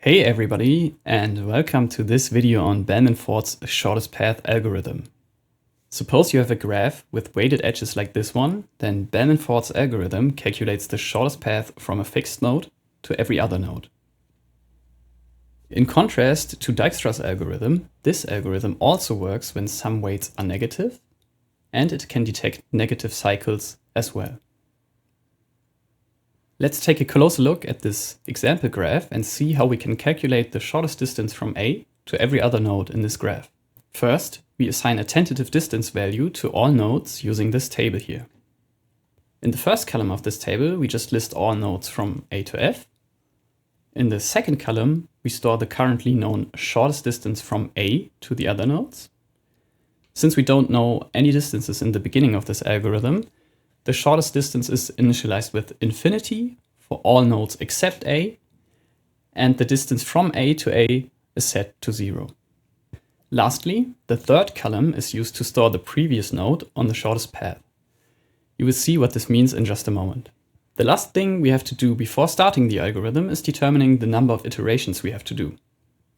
Hey everybody, and welcome to this video on Bellman-Ford's shortest path algorithm. Suppose you have a graph with weighted edges like this one, then Bellman-Ford's algorithm calculates the shortest path from a fixed node to every other node. In contrast to Dijkstra's algorithm, this algorithm also works when some weights are negative, and it can detect negative cycles as well. Let's take a closer look at this example graph and see how we can calculate the shortest distance from A to every other node in this graph. First, we assign a tentative distance value to all nodes using this table here. In the first column of this table, we just list all nodes from A to F. In the second column, we store the currently known shortest distance from A to the other nodes. Since we don't know any distances in the beginning of this algorithm, the shortest distance is initialized with infinity for all nodes except A, and the distance from A to A is set to 0. Lastly, the third column is used to store the previous node on the shortest path. You will see what this means in just a moment. The last thing we have to do before starting the algorithm is determining the number of iterations we have to do.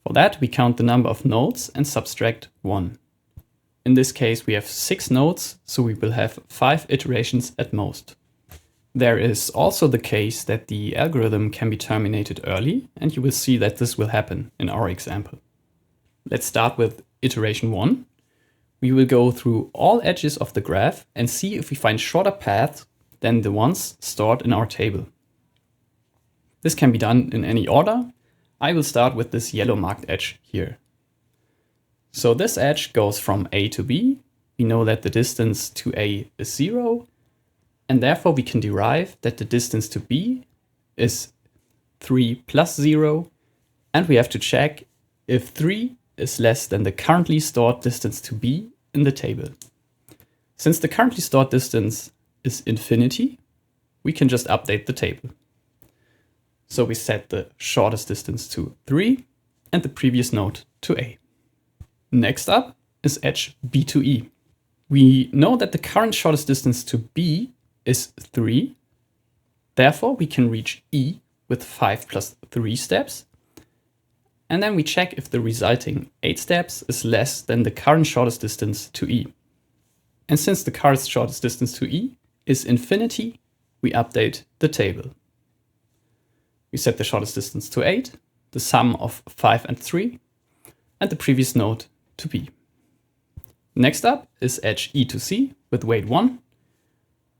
For that, we count the number of nodes and subtract 1. In this case, we have 6 nodes, so we will have 5 iterations at most. There is also the case that the algorithm can be terminated early, and you will see that this will happen in our example. Let's start with iteration 1. We will go through all edges of the graph and see if we find shorter paths than the ones stored in our table. This can be done in any order. I will start with this yellow marked edge here. So this edge goes from A to B. We know that the distance to A is 0, and therefore we can derive that the distance to B is 3 plus 0, and we have to check if 3 is less than the currently stored distance to B in the table. Since the currently stored distance is infinity, we can just update the table. So we set the shortest distance to 3 and the previous node to A. Next up is edge B to E. We know that the current shortest distance to B is 3. Therefore, we can reach E with 5 plus 3 steps. And then we check if the resulting 8 steps is less than the current shortest distance to E. And since the current shortest distance to E is infinity, we update the table. We set the shortest distance to 8, the sum of 5 and 3, and the previous node to B. Next up is edge E to C with weight 1.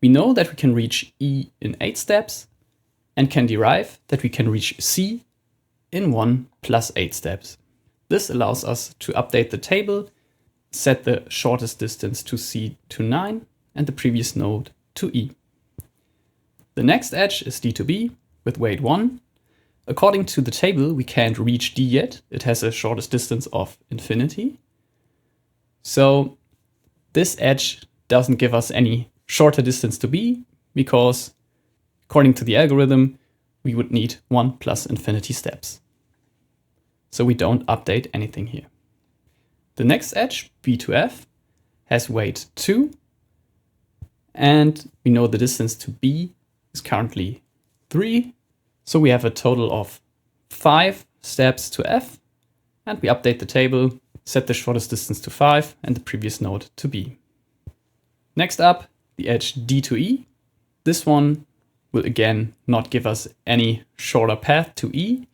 We know that we can reach E in 8 steps and can derive that we can reach C in 1 plus 8 steps. This allows us to update the table, set the shortest distance to C to 9 and the previous node to E. The next edge is D to B with weight 1. According to the table, we can't reach D yet. It has a shortest distance of infinity. So this edge doesn't give us any shorter distance to B because, according to the algorithm, we would need 1 plus infinity steps. So we don't update anything here. The next edge, B to F, has weight 2. And we know the distance to B is currently 3. So we have a total of 5 steps to F, and we update the table, set the shortest distance to 5 and the previous node to B. Next up, the edge D to E. This one will again not give us any shorter path to E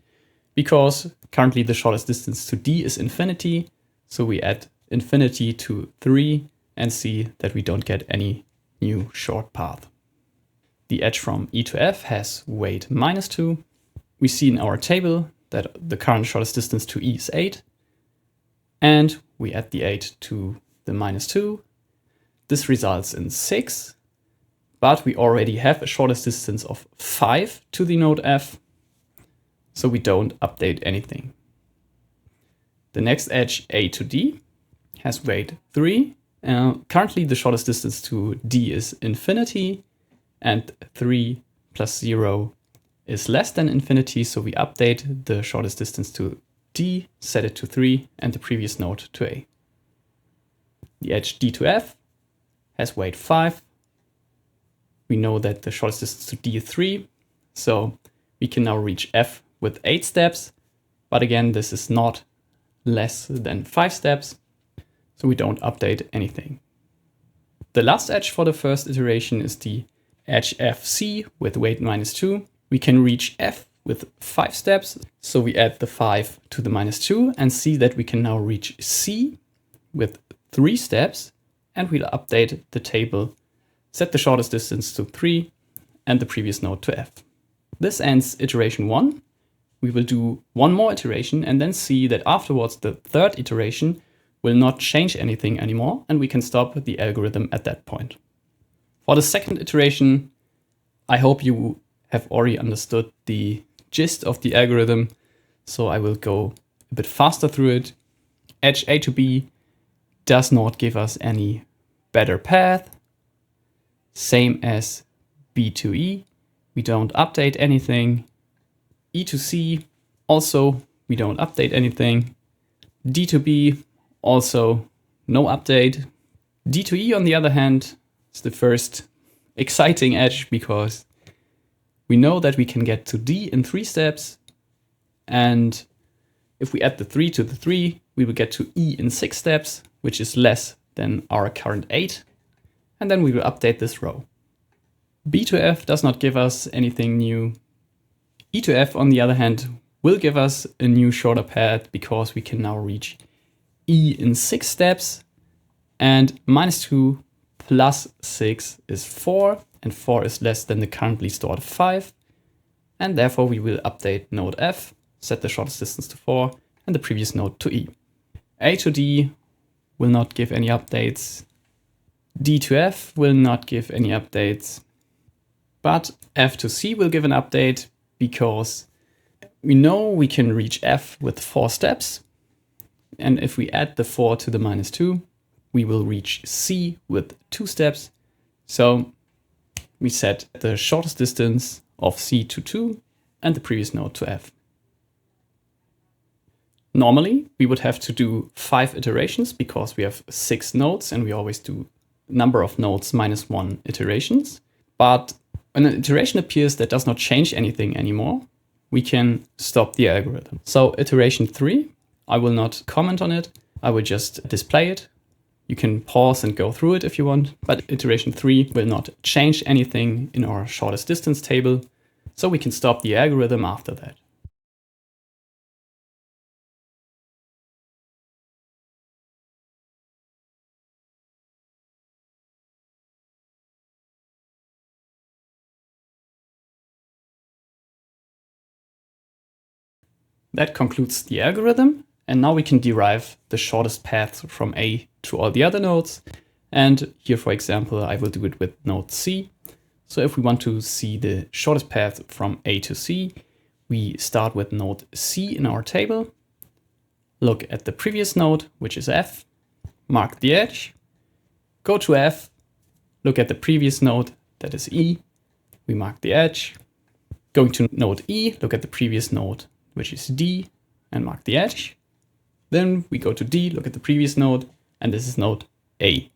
because currently the shortest distance to D is infinity. So we add infinity to 3 and see that we don't get any new short path. The edge from E to F has weight -2. We see in our table that the current shortest distance to E is 8. And we add the 8 to the -2. This results in 6. But we already have a shortest distance of 5 to the node F. So we don't update anything. The next edge, A to D, has weight 3. Currently the shortest distance to D is infinity. And 3 plus 0 is less than infinity, so we update the shortest distance to D, set it to 3, and the previous node to A. The edge D to F has weight 5. We know that the shortest distance to D is 3, so we can now reach F with 8 steps, But again, this is not less than 5 steps, so we don't update anything. The last edge for the first iteration is the edge FC with weight -2. We can reach F with 5 steps, so we add the 5 to the -2 and see that we can now reach C with 3 steps, and we'll update the table, set the shortest distance to 3 and the previous node to F. This ends iteration 1. We will do one more iteration and then see that afterwards the third iteration will not change anything anymore, and we can stop the algorithm at that point. For the second iteration, I hope you have already understood the gist of the algorithm, so I will go a bit faster through it. Edge A to B does not give us any better path, same as B to E. We don't update anything. E to C, also we don't update anything. D to B, also no update. D to E, on the other hand, is the first exciting edge because we know that we can get to D in 3 steps. And if we add the 3 to the 3, we will get to E in 6 steps, which is less than our current 8. And then we will update this row. B to F does not give us anything new. E to F, on the other hand, will give us a new shorter path because we can now reach E in 6 steps, and -2 plus 6 is 4, and 4 is less than the currently stored 5, and therefore we will update node F, set the shortest distance to 4, and the previous node to E. A to D will not give any updates. D to F will not give any updates, but F to C will give an update because we know we can reach F with 4 steps. And if we add the 4 to the -2, we will reach C with 2 steps. So we set the shortest distance of C to 2 and the previous node to F. Normally, we would have to do 5 iterations because we have 6 nodes and we always do number of nodes -1 iterations. But when an iteration appears that does not change anything anymore, we can stop the algorithm. So iteration 3, I will not comment on it. I will just display it. You can pause and go through it if you want, but iteration 3 will not change anything in our shortest distance table, so we can stop the algorithm after that. That concludes the algorithm, and now we can derive the shortest path from A to all the other nodes. And here, for example, I will do it with node C. So if we want to see the shortest path from A to C, we start with node C in our table, look at the previous node, which is F, mark the edge, go to F, look at the previous node, that is E, we mark the edge, going to node E, look at the previous node, which is D, and mark the edge. Then we go to D, look at the previous node, and this is node A.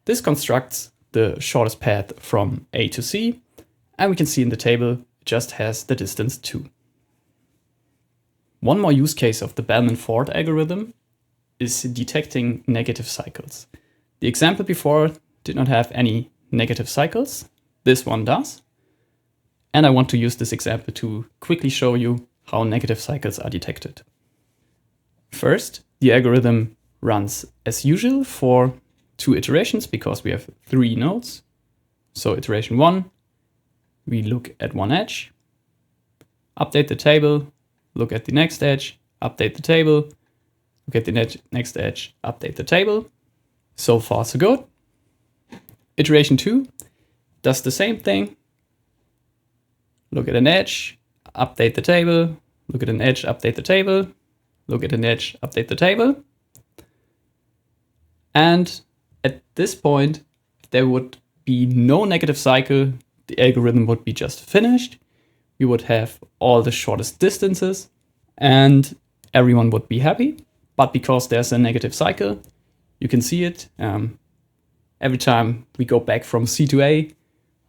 This constructs the shortest path from A to C, and we can see in the table it just has the distance 2. One more use case of the Bellman-Ford algorithm is detecting negative cycles. The example before did not have any negative cycles. This one does. And I want to use this example to quickly show you how negative cycles are detected. First, the algorithm runs as usual for 2 iterations because we have 3 nodes. So iteration 1, we look at one edge, update the table, look at the next edge, update the table, look at the next edge, update the table. So far, so good. Iteration 2 does the same thing. Look at an edge, update the table, look at an edge, update the table, look at an edge, update the table. And at this point, if there would be no negative cycle, the algorithm would be just finished. We would have all the shortest distances and everyone would be happy. But because there's a negative cycle, you can see it. Every time we go back from C to A,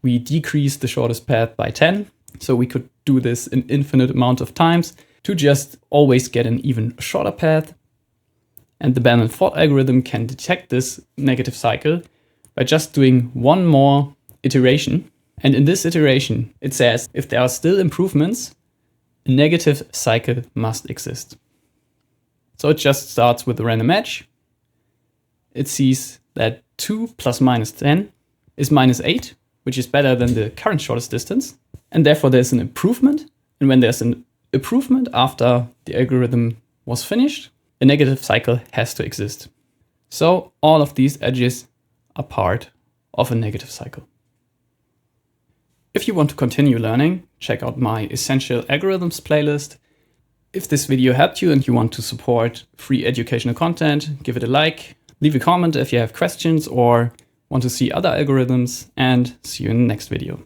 we decrease the shortest path by 10. So we could do this an infinite amount of times to just always get an even shorter path. And the Bellman-Ford algorithm can detect this negative cycle by just doing one more iteration. And in this iteration, it says if there are still improvements, a negative cycle must exist. So it just starts with a random edge. It sees that 2 plus minus 10 is minus 8, which is better than the current shortest distance. And therefore there's an improvement. And when there's an improvement after the algorithm was finished, a negative cycle has to exist. So all of these edges are part of a negative cycle. If you want to continue learning, check out my Essential Algorithms playlist. If this video helped you and you want to support free educational content, give it a like, leave a comment if you have questions or want to see other algorithms, and see you in the next video.